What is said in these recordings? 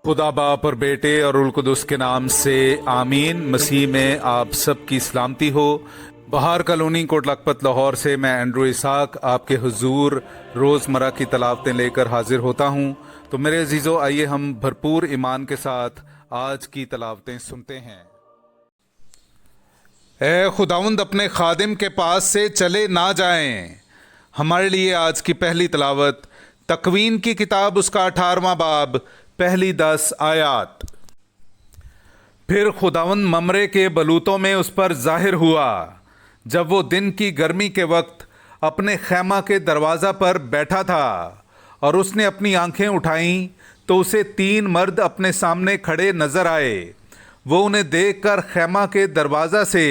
खुदा बाप और बेटे और उल कुदस के नाम से आमीन। मसीह में आप सब की सलामती हो। बहार कॉलोनी कोट लखपत लाहौर से मैं एंड्रू इसाक आपके हुजूर रोज़मर्रा की तलावतें लेकर हाजिर होता हूँ। तो मेरे अजीज़ों, आइए हम भरपूर ईमान के साथ आज की तलावतें सुनते हैं। ए खुदावंद, अपने खादिम के पास से चले ना जाएं। हमारे लिए आज की पहली तलावत तकवीन की किताब, उसका 18वां बाब, पहली 10 आयात। फिर खुदावंद ममरे के बलूतों में उस पर जाहिर हुआ जब वो दिन की गर्मी के वक्त अपने खैमा के दरवाज़ा पर बैठा था, और उसने अपनी आंखें उठाईं तो उसे 3 मर्द अपने सामने खड़े नजर आए। वो उन्हें देखकर खैमा के दरवाज़ा से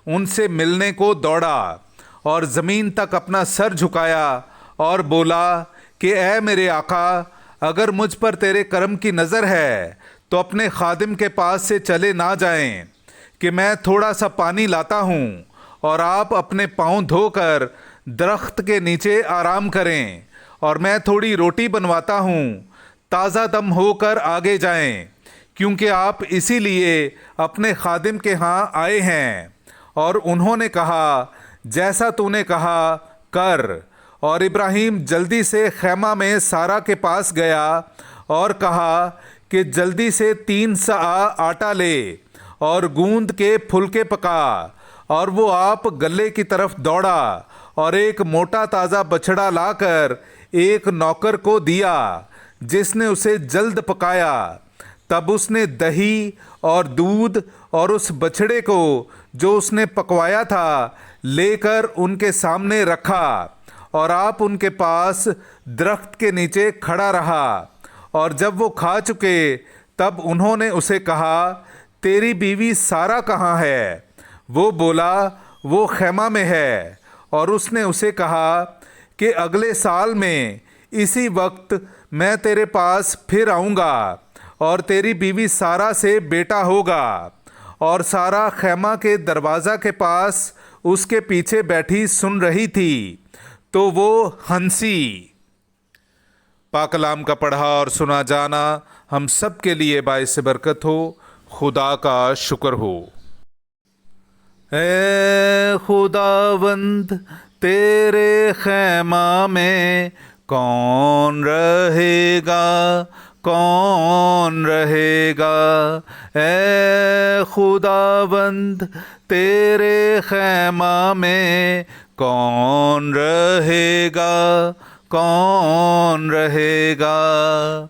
उनसे मिलने को दौड़ा और ज़मीन तक अपना सर झुकाया और बोला कि ए मेरे आका, अगर मुझ पर तेरे करम की नज़र है तो अपने खादिम के पास से चले ना जाएं कि मैं थोड़ा सा पानी लाता हूँ और आप अपने पाँव धोकर दरख्त के नीचे आराम करें, और मैं थोड़ी रोटी बनवाता हूँ, ताज़ा दम होकर आगे जाएं, क्योंकि आप इसीलिए अपने खादिम के यहाँ आए हैं। और उन्होंने कहा, जैसा तूने कहा कर। और इब्राहिम जल्दी से खैमा में सारा के पास गया और कहा कि जल्दी से 3 सा आटा ले और गूंद के फुलके पका। और वो आप गले की तरफ दौड़ा और एक मोटा ताज़ा बछड़ा लाकर एक नौकर को दिया, जिसने उसे जल्द पकाया। तब उसने दही और दूध और उस बछड़े को जो उसने पकवाया था लेकर उनके सामने रखा, और आप उनके पास दरख्त के नीचे खड़ा रहा। और जब वो खा चुके तब उन्होंने उसे कहा, तेरी बीवी सारा कहाँ है? वो बोला, वो खैमा में है। और उसने उसे कहा कि अगले साल में इसी वक्त मैं तेरे पास फिर आऊँगा और तेरी बीवी सारा से बेटा होगा। और सारा खैमा के दरवाज़ा के पास उसके पीछे बैठी सुन रही थी, तो वो हंसी। पाक कलाम का पढ़ा और सुना जाना हम सब के लिए बाइस बरकत हो। खुदा का शुक्र हो। ए खुदावंद, तेरे खैमा में कौन रहेगा, कौन रहेगा? ए खुदावंद, तेरे खैमा में कौन रहेगा, कौन रहेगा?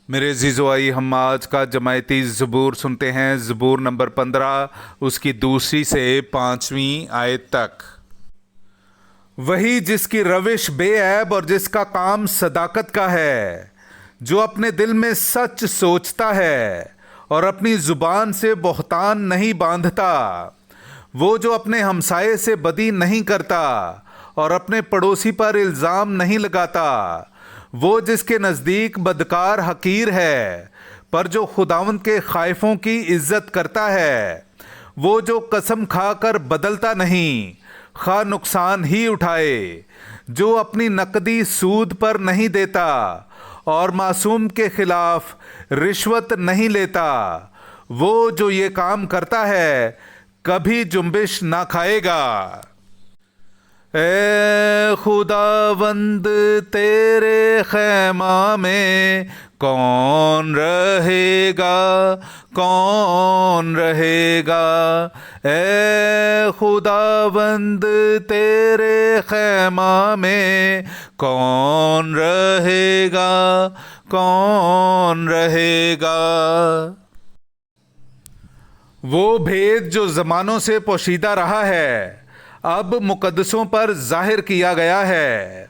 मेरे अज़ीज़ों, आइए हम आज का जमायती ज़बूर सुनते हैं। ज़बूर नंबर 15, उसकी 2 से 5वीं आयत तक। वही जिसकी रविश बेऐब और जिसका काम सदाकत का है, जो अपने दिल में सच सोचता है और अपनी ज़ुबान से बहतान नहीं बांधता। वो जो अपने हमसाये से बदी नहीं करता और अपने पड़ोसी पर इल्ज़ाम नहीं लगाता। वो जिसके नज़दीक बदकार हकीर है, पर जो खुदावंद के खाइफों की इज्जत करता है। वो जो कसम खाकर बदलता नहीं, खा नुकसान ही उठाए। जो अपनी नकदी सूद पर नहीं देता और मासूम के खिलाफ रिश्वत नहीं लेता। वो जो ये काम करता है कभी जुम्बिश ना खाएगा। ए खुदावंद, तेरे खैमा में कौन रहेगा, कौन रहेगा? ए खुदावंद, तेरे खैमा में कौन रहेगा, कौन रहेगा? वो भेद जो ज़मानों से पोशीदा रहा है, अब मुकद्दसों पर जाहिर किया गया है।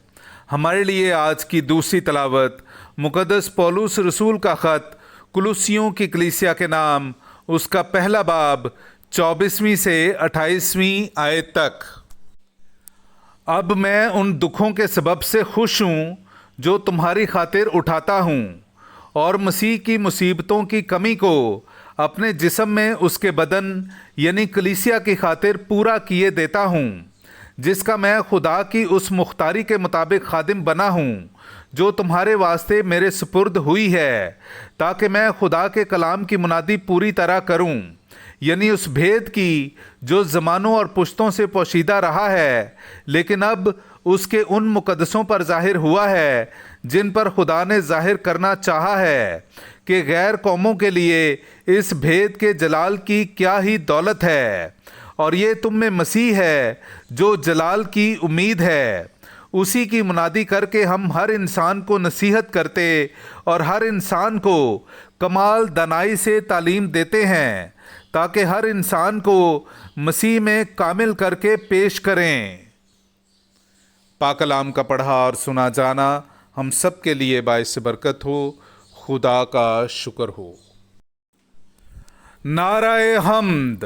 हमारे लिए आज की दूसरी तलावत मुकद्दस पौलुस रसूल का ख़त कुलुसियों की कलीसिया के नाम, उसका पहला बाब, 24वीं से 28वीं आयत तक। अब मैं उन दुखों के सबब से खुश हूँ जो तुम्हारी खातिर उठाता हूँ, और मसीह की मुसीबतों की कमी को अपने जिस्म में उसके बदन यानी कलीसिया की खातिर पूरा किए देता हूँ, जिसका मैं खुदा की उस मुख्तारी के मुताबिक खादिम बना हूँ جو تمہارے واسطے میرے سپرد ہوئی ہے تاکہ میں خدا کے کلام کی منادی پوری طرح کروں، یعنی اس بھید کی جو زمانوں اور پشتوں سے پوشیدہ رہا ہے لیکن اب اس کے ان مقدسوں پر ظاہر ہوا ہے جن پر خدا نے ظاہر کرنا چاہا ہے کہ غیر قوموں کے لیے اس بھید کے جلال کی کیا ہی دولت ہے، اور یہ تم میں مسیح ہے جو جلال کی امید ہے۔ اسی کی منادی کر کے ہم ہر انسان کو نصیحت کرتے اور ہر انسان کو کمال دانائی سے تعلیم دیتے ہیں تاکہ ہر انسان کو مسیح میں کامل کر کے پیش کریں۔ پاک کلام کا پڑھا اور سنا جانا ہم سب کے لیے باعث برکت ہو۔ خدا کا شکر ہو۔ نعرہ حمد۔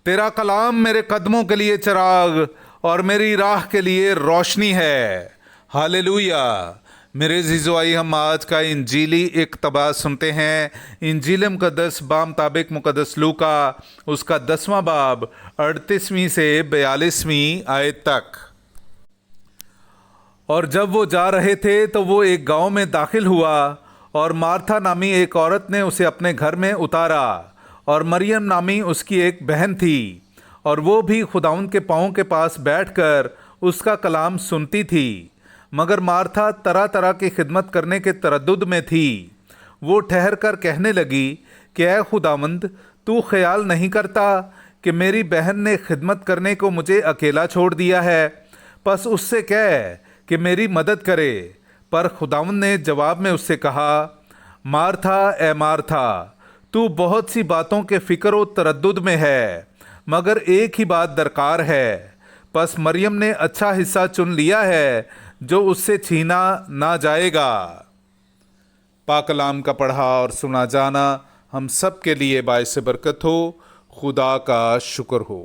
تیرا کلام میرے قدموں کے لیے چراغ اور میری راہ کے لیے روشنی ہے۔ ہاللویا۔ میرے عزیزو، آئیے ہم آج کا انجیلی اقتباس سنتے ہیں۔ انجیل مقدس بامطابق مقدس لوکا، اس کا 10واں باب 38ویں سے 42ویں آیت تک۔ اور جب وہ جا رہے تھے تو وہ ایک گاؤں میں داخل ہوا، اور مارتھا نامی ایک عورت نے اسے اپنے گھر میں اتارا، اور مریم نامی اس کی ایک بہن تھی، اور وہ بھی خداوند کے پاؤں کے پاس بیٹھ کر اس کا کلام سنتی تھی۔ مگر مارتھا طرح طرح کی خدمت کرنے کے تردد میں تھی۔ وہ ٹھہر کر کہنے لگی کہ اے خداوند، تو خیال نہیں کرتا کہ میری بہن نے خدمت کرنے کو مجھے اکیلا چھوڑ دیا ہے؟ پس اس سے کہہ کہ میری مدد کرے۔ پر خداوند نے جواب میں اس سے کہا، مارتھا اے مارتھا، تو بہت سی باتوں کے فکر و تردد میں ہے، مگر ایک ہی بات درکار ہے۔ پس مریم نے اچھا حصہ چن لیا ہے جو اس سے چھینا نہ جائے گا۔ پاک کلام کا پڑھا اور سنا جانا ہم سب کے لیے باعث برکت ہو۔ خدا کا شکر ہو۔